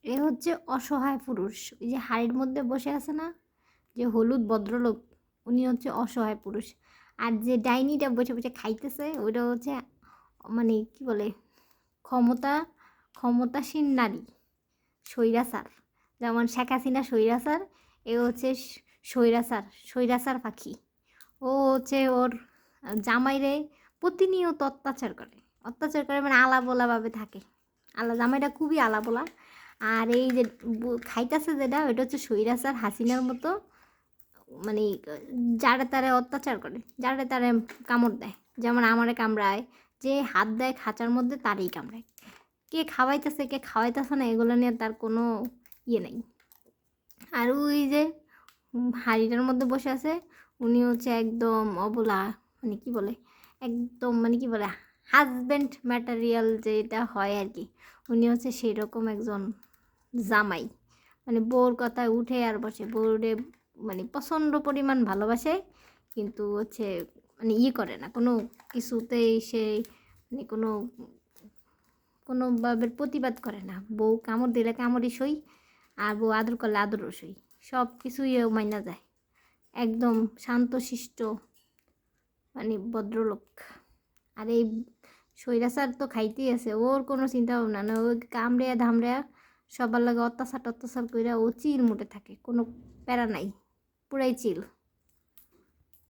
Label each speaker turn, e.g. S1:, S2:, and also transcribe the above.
S1: এ হচ্ছে অসহায় পুরুষ। ওই যে হাড়ির মধ্যে বসে আছে না, যে হলুদ ভদ্রলোক, উনি হচ্ছে অসহায় পুরুষ। আর যে ডাইনিটা বসে বসে খাইতেছে ওইটা হচ্ছে মানে কি বলে, ক্ষমতা ক্ষমতাসীন নারী, স্বৈরাচার। যেমন শেখ হাসিনা স্বৈরাচার, এ হচ্ছে স্বৈরাচার, স্বৈরাচার পাখি। ও হচ্ছে ওর জামাইরে প্রতিনিয়ত অত্যাচার করে, অত্যাচার করে মানে আলাবোলাভাবে থাকে। জামাইটা খুবই আলাবোলা। আর এই যে খাইতেছে যেটা, ওইটা হচ্ছে স্বৈরাচার হাসিনার মতো, মানে যারে তারে অত্যাচার করে, যারে তারে কামড় দেয়। যেমন আমারে কামড়ায়, যে হাত দেয় খাঁচার মধ্যে তারই কামড়ায়। কে খাওয়াইতেছে কে খাওয়াইতেছে না এগুলো নিয়ে তার কোনো ইয়ে নেই। আর ওই যে হাঁড়িটার মধ্যে বসে আছে, উনি হচ্ছে একদম অবলা, মানে কি বলে, একদম মানে কি বলে, হাজব্যান্ড ম্যাটেরিয়াল যেটা হয় আর কি। উনি হচ্ছে সেই রকম একজন জামাই, মানে বউর কথায় উঠে আর বসে, বউরে মানে প্রচণ্ড পরিমাণ ভালোবাসে, কিন্তু হচ্ছে মানে ইয়ে করে না কোনো কিছুতেই, সে মানে কোনোভাবে প্রতিবাদ করে না। বউ কামড় দিলে কামড়ই সই, আর বউ আদর করলে আদরও সই, সব কিছুই মাইনা যায়। একদম শান্তশিষ্ট, মানে ভদ্রলোক। আর এই স্বৈরাচার তো খাইতেই আছে, ওর কোনো চিন্তা ভাবনা না, ওই কামড়িয়া ধামড়িয়া সবার লাগে অত্যাচার টত্যাচার কইরা ও চিল মুটে থাকে, কোনো প্যারা নাই, পুরাই চিল।